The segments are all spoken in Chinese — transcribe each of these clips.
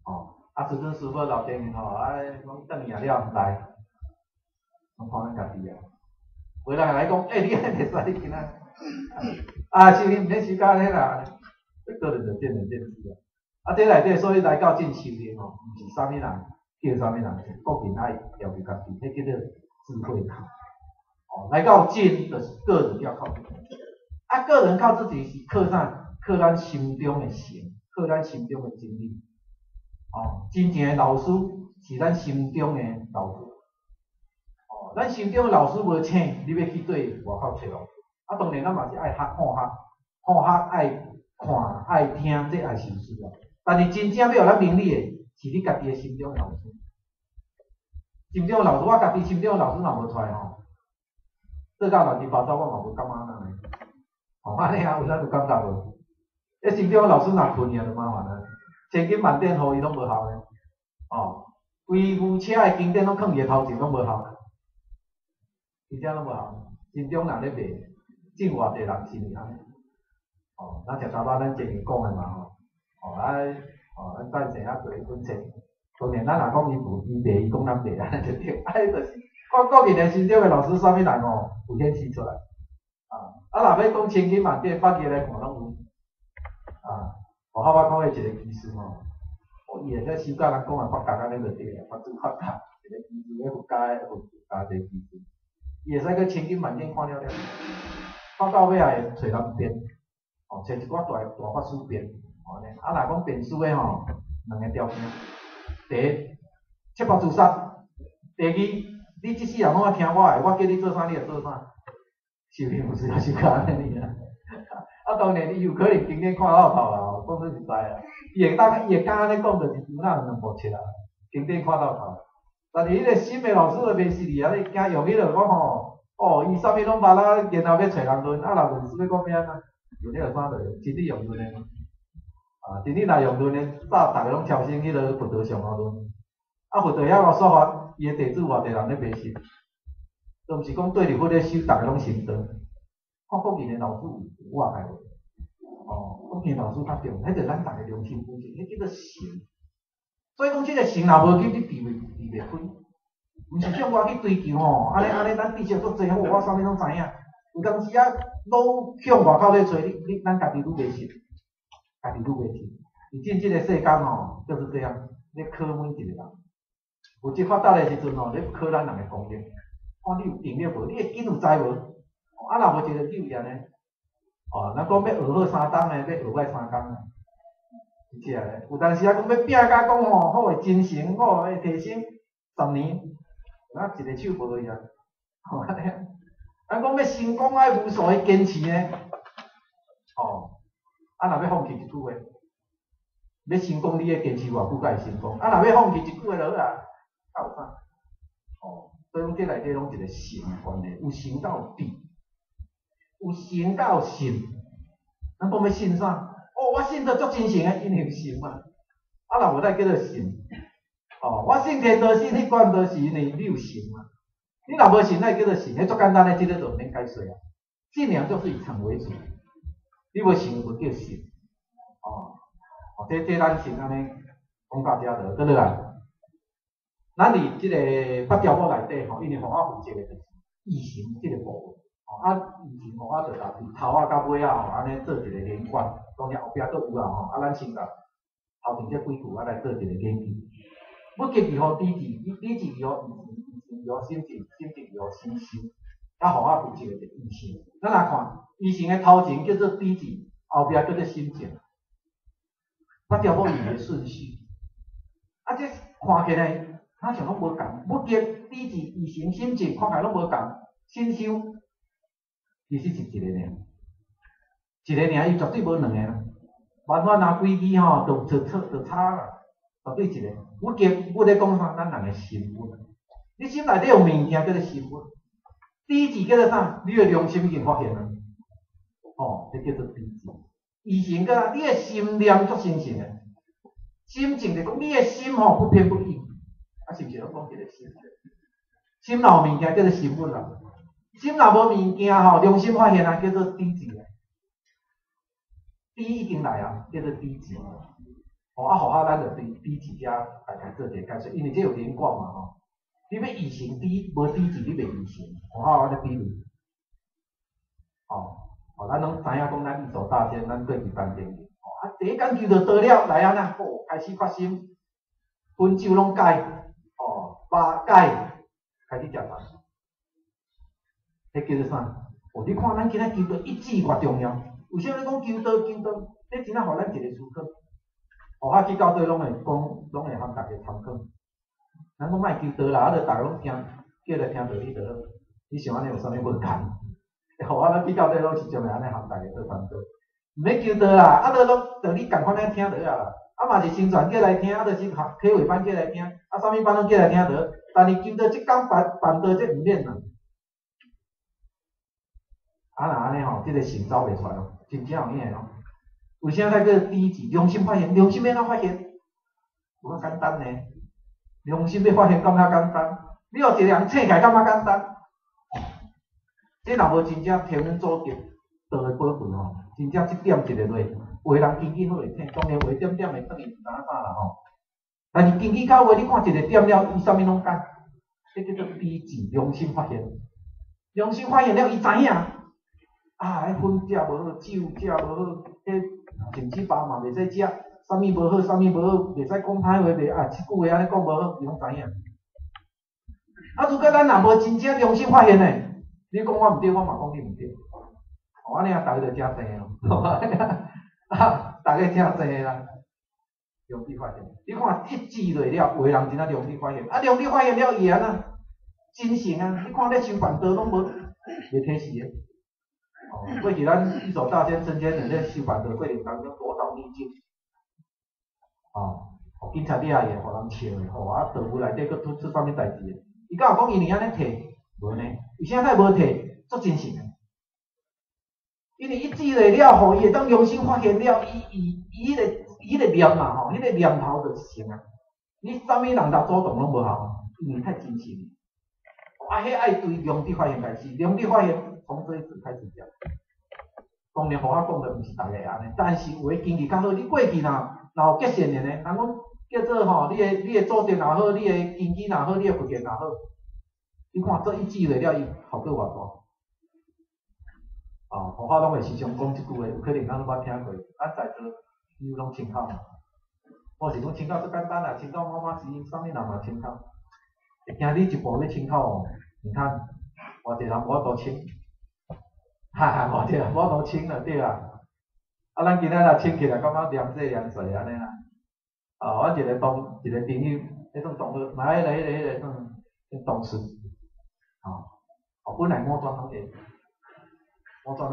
哦，啊，时阵师傅老店员吼，讲等伊了来，我看咱家己啊，回来讲，你安袂使，你今仔是你毋免收假咧啦，个人就见仁见智啊。啊，这内底所以来到进修的吼，毋是啥物人叫啥物人，是个人爱要求家己，迄叫做智慧考。哦，来到进就是个人要靠自己，啊，个人靠自己是靠啥？靠咱心中的诚，靠咱心中的真理。哦，真正的老师是咱心中的老师。哦，咱心中的老师无请，你要去对外口找老师。啊，当然咱嘛是爱学好学，好学爱看爱听，这也是有需要。但是真正要有咱能力的，是你家己的心中的老师。心中的老师，我家己心中的老师嘛无出来吼。做到乱七八糟，我嘛无感觉安尼。哦，安尼啊，有咱有感觉无？迄心中的老师若困去就麻烦啊，千金万典互伊拢无效咧。哦，规部车的经典拢放伊的头前拢无效，真正拢无效。心中人咧卖，真偌济人是安尼。哦，咱食早饱，咱前面讲的嘛吼。咱等阵啊做一分钱。当然，咱若讲伊卖，伊讲咱卖，安尼就对。就是个人的心中的老师，啥物人吼，有显示出来。若要讲千金万典，捌起来看拢有。我讲的一个技术吼，伊会使收教人讲的发达安尼就对啦，发主发达，一个技术咧附加一个技术，伊会使去千金万典看了了，到尾也会找人编，找一寡大法师编，安尼。若讲编书的吼，两个条件，第一，切腹自杀；第二，你即世人拢爱听我的，我叫你做啥你就做啥，是毋是有需要收教安尼啊？当然，伊有可能经典看到头啦，讲得实在啊。伊会敢安尼讲，就是有哪两部册啊，经典看到头。但是迄个新的老师就袂是哩啊，你惊用迄个讲吼，伊啥物拢捌啦，然后要找人论，若论师要讲咩啊？用迄个啥的，真理用论的。真理若用论的，早逐个拢超生迄个佛道上学论。佛道遐个说法，伊的弟子偌济人咧迷信，都毋是讲对伫佛咧修，逐个拢信道。国语的老师我也无，国语老师较重，迄个咱逐个良心本性，迄叫做诚。所以讲，即个诚若无去，你避袂开。毋是像我去追求吼，安尼咱知识足济好，我啥物拢知影。有当时啊，拢向外口咧找咱家己愈袂信，家己愈袂信。而今即个世间吼，就是这样，咧考每一个人。有即发达的时阵吼，咧考咱人的功力，看你有定力无，你会紧有知无？若无一个救安尼，咱讲要学好3工呢，要学歹3工呢，是这个。有当时啊，讲要拼甲讲吼，好诶精神，好诶提升10年，一个手无去啊，安尼。咱讲要成功爱无数诶坚持呢，若要放弃一句话，要成功你要坚持偌久才会成功？若要放弃一句话就好啊，较有啥？所以讲这内底拢一个诚观诶，有诚才有智。有诚才有信，咱讲要信啥？我信得足真诚诶，因为有诚嘛。若无才叫做信。我信天道信，迄款都是因为你有诚嘛。你若无信，那叫做信，迄足简单诶，即个就免解释啊。信仰就是以诚为主，你无信就无叫信。这咱先安尼讲到遮就倒来。咱伫即个八条目内底吼，因为互我负责诶就是义行即个部分。以前吼，我就甲伫头仔到尾仔吼，安尼做一个连贯，当然后壁佫有啦吼，咱先甲后边这几句来做一个研究。要记住吼，理智以后，以后心情以后心修，互我负责的就义行。咱来看，义行的头前叫做理智，后壁叫做心情。八条目伊的顺序，这看起来好像拢无共，要记理智、义行、心情，看起来拢无共，心修。其实是一个尔，伊绝对无两个。万法拿规矩吼，就差啦，绝对一个。我咧讲啥？咱人的心本。你心内底有物件叫做心本，理智叫做啥？你的良心已经发现了，这叫做理智。义行个啥？你的心念足神圣的，心情就讲你的心吼不偏不倚，是毋是？拢讲一个心？心若有物件叫做心本啦。心若无物件吼，良心发现啊，叫做理智啊。理已经来啊，叫做理智。哦，啊，好咱就比字遮大概做一个解释，因为这有连贯嘛吼。你要移成比无比字，你袂移成。我咧比喻。哦，咱拢知影讲咱一手大先，咱过去单点。哦，啊，第一工具就倒了来安那，哦，开始发生分酒拢解，哦，肉解，开始食饭。迄叫做啥？哦，你看咱今仔求道一字偌重要。为啥你讲求道？你真正互咱一个思考。哦，啊去到底拢会讲，拢会含大家参考。咱讲莫求道啦，啊，着大家拢听，叫来听道理就好。你想安尼有啥物无共？吼，啊，咱去到底拢是将来安尼含大家做参考。毋免求道啦，啊，着你共款咱听就好啦。啊嘛是新传叫来听，啊，着是体会班叫来听，啊，啥物班拢叫来听得。但是求道即讲办道这毋免啦。啊，若安尼吼，即个神走袂出来咯，真正有影咯。为啥才叫第一字良心发现？良心要怎发现？有较简单呢。良心要发现敢较简单？你互一个人醒起来敢较简单？这若无真正天主的道的宝贵吼，真正即点一个落，话人经济好会听，当然话点点会等于毋知影啥啦吼。但是经济到话，你看一个点了，伊啥物拢干，这叫做第一字良心发现。良心发现了，伊知影。啊，迄薰食无好，酒食无好，迄甚至饭嘛袂使食，啥物无好，啥物无好，袂使讲歹话，袂啊，即句话安尼讲无好，伊拢知影。啊，如果咱若无真正良心发现呢，你讲我毋对，我嘛讲你毋对。哦，安尼啊，逐个就真济咯，啊，逐个真济啦。良知发现，你看一字落了，话人真正良知发现，啊，良知发现了伊安那真诚啊，你看咧修办道拢无袂体死诶。哦，过去咱一手大仙、真仙人咧修办道过程当中多少逆境，哦，警察你也会互人笑诶，吼，啊，道府内底佫出啥物代志诶？伊敢有讲因为安尼摕，无呢？为啥才无摕？足真诚诶，因为伊记落了，吼，伊会当良心发现了，伊迄个念嘛，吼，迄个念头就是成啊。你啥物人来主动拢无效，因为太真诚。啊，迄爱对良知发现开始，良知发现。从这一次开始讲，当然，互我讲的毋是逐个安尼，但是有诶经济较好。你过去若有结善人诶，人讲叫做吼，你诶祖传也好，你诶经济也好，你诶福建也好，你看这一记落了，伊效果偌大。互我拢会时常讲即句话，有可能咱捌听过。咱在座有拢参考嘛，我是讲参考最简单啦，参考妈妈是啥物人嘛参考。会惊你一步要参考哦，你看，偌济人无法度参。偌济人无法度清了，对啊。啊，咱今仔日清起来，感觉凉水凉水安尼啦。我一个朋友，迄种同学，买迄个同事，本来五转拢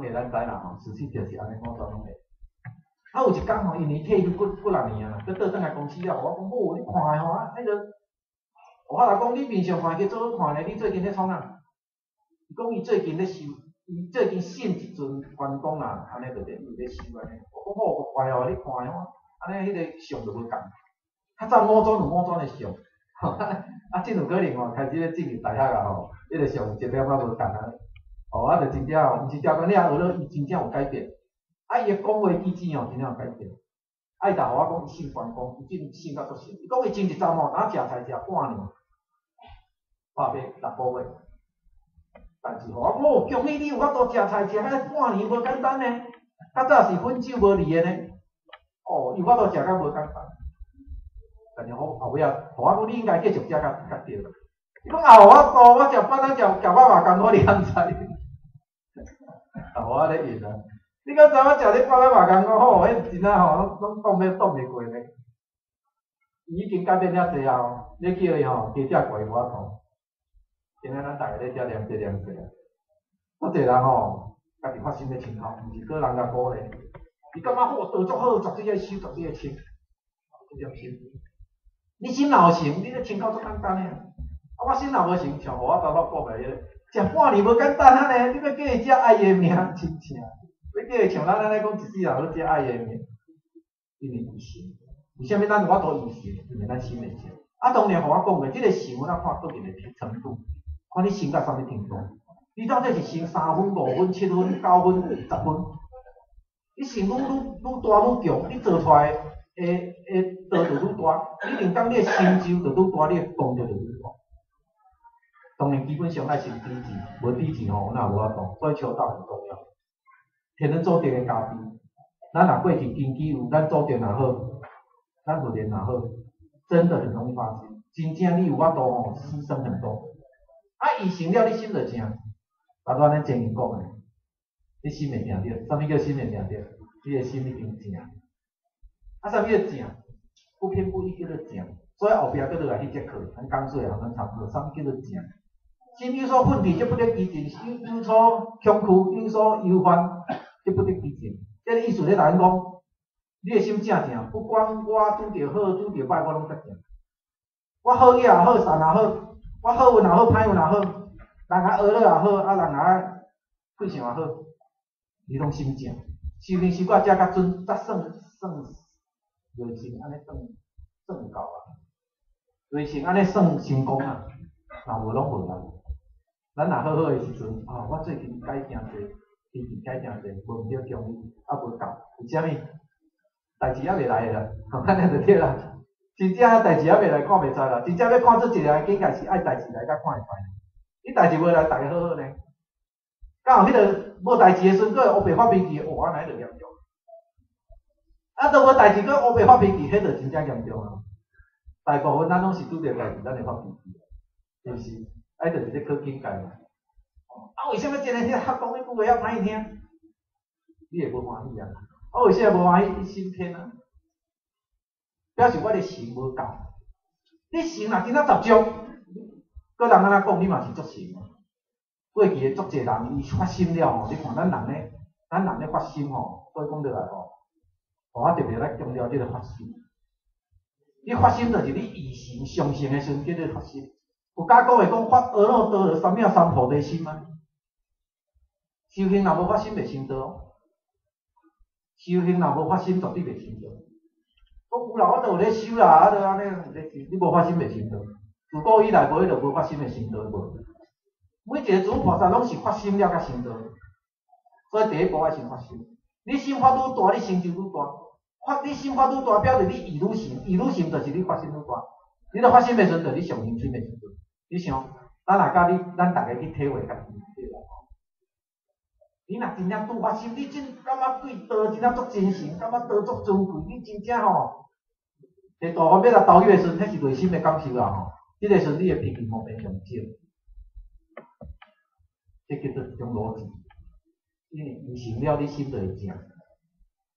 会，咱知啦吼，实际就是安尼五转拢会。啊，有一工吼，因为退休几6年啊，佮倒转来公司了，我讲某你看诶吼，迄个，我来讲你面上看起做好看咧，你最近咧创啥？伊讲伊最近咧收。伊最近信一阵员工啦，安尼就伫伊咧收安尼。我讲好怪哦，你看哦，安尼迄个相就无共。较早五转有五转的相，啊，真有可能哦，开始咧进入大学啊吼，迄个相一点仔无共安尼。啊，就真正哦，毋是条件你也学了，伊真正有改变。啊，伊个讲话机制哦，真正有改变。啊，伊逐互我讲伊信员工，伊真信到足信。伊讲伊前一站哦，哪食菜食半年，花费6个月。但是我恭喜你有法度食菜食遐半年无简单呢，较早是薰酒无离的呢，有法度食甲无简单。但是后尾啊，互我讲你应该继续食甲对啦。伊讲我食饭食肉肉干，我两菜。我咧应啊，你敢知我食咧饭肉干，我迄真啊吼，拢挡袂过咧。伊已经改变了济啊，你叫伊吼加食贵无法度。今仔咱逐个咧遮念济啊，好侪人吼，家己发心咧参考，毋是个人甲鼓励。伊感觉道足好，逐日个修，逐日个清，这种心。你心若有成，你咧参考足简单诶。我心若无成，像互我头拄讲诶，食半年无简单啊呢，你要叫伊食爱伊诶命，真正。要叫伊像咱安尼讲一世人要食爱伊诶命，因为有成。为虾米咱有法度有成？因为咱心会成。啊，当然互我讲诶，即个成咱看个人诶程度。看你升到啥物程度，你到底是升3分、5分、7分、9分、10分？你升愈大愈强，你做出来道就愈大，你定讲你的成就就愈大，你的功德就愈大。当然，基本上爱先底钱，无底钱吼，那无法度。所以求道很重要。天人注定的家己，咱若过去根基有，咱注定若好，咱福田若好，真的很容易发生。真正你有法度吼，牺牲很多。啊，伊成了，你心就正。大多咱前面讲的，你心袂定着，啥物叫心袂定着？你的心已经正。啊，啥物叫正？不偏不倚叫做正。所以后壁搁落来迄节课，咱讲做啊，咱差不多，啥物叫做正？心有所愤怒，就不得其正；有所恐惧，有所忧患，就不得其正。这个意思咧，来讲，你的心正正，不管我拄着好，拄着歹，我拢得正。我好嘢也好，善也好，我好运也好，歹运也好，人家学了也好，啊人家过相也好，你拢心正。修行习惯才较准，才算瑞星，安尼算够啊。瑞星安尼算成功啊，若无拢无啦。咱若好好诶时阵，啊，我最近改诚济，最近改诚济，无毋着奖励，啊无够，有啥物代志还未来诶啦，安尼就对啦。真正代志还未来，看袂出啦。真正要看出一个，应该是爱代志来，才看会出。你代志无来，大家好好呢。敢有迄个无代志诶时阵，佫黑白发脾气，哇，安尼就严重。啊，都无代志，佫黑白发脾气，迄就真正严重啊。大部分咱拢是拄着代志，咱会发脾气，是毋是？啊，就是咧考境界嘛。啊，为什么今日遐讲迄句话遐歹听？你会无欢喜啊？啊，为什么无欢喜？你心偏啊？表示我的心无够。你心若真啊十足，个人安怎讲，你嘛是足心啊。过去诶足侪人，伊发心了吼，你看咱人咧发心吼，所以讲落来吼，我特别来强调即个发心。你发心就是你以心上性诶时阵叫做发心。有假讲会讲发阿耨多罗三藐三菩提心吗？修行若无发心袂成道，修行若无发心绝对袂成道。我有啦，我都有咧修啦，啊，都安尼咧修，你无发心袂成道。自古以来无迄个无发心会成道无。每一个诸菩萨拢是发心了才成道，所以第一步爱先发心。你心发愈大，你成就愈大。你心发愈大，表示你意愈深，意愈深就是你发心愈大。你著发心的时阵，就你上认真的时阵。你想，咱若甲咱大家去体会家己对啦。你若真正拄发心，你真感觉对道真正足真诚，感觉道足尊贵，你真正吼，在大方要来投入的时阵，迄是内心的感受啦吼。迄个时阵，你的脾气方面上少，这叫做一种逻辑。因为你成了，你心就会正。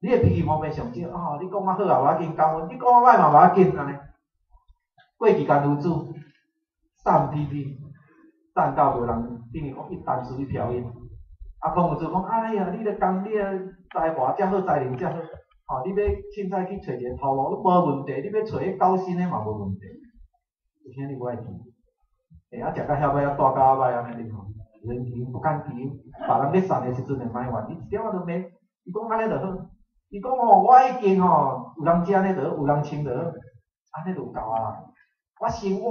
你的脾气方面上少，啊，你讲我好也无要紧，讲你讲我歹嘛无要紧，安尼。过去间女子散屁屁，散到无人，等于讲一单词一漂音。啊，讲有时讲，哎呀，你咧讲你诶才华遮好，才能遮好，吼，你要凊彩去找一个头路，无问题。你要找迄高薪诶嘛无问题。有啥你无爱听？啊，食到遐歹，啊，大到遐歹安尼吼，人情不敢提，别人咧散诶时阵会歹话，你一点仔都袂。伊讲安尼就好，伊讲哦，我已经吼有人食安尼就好，有人穿就好，安尼就够啊。我生活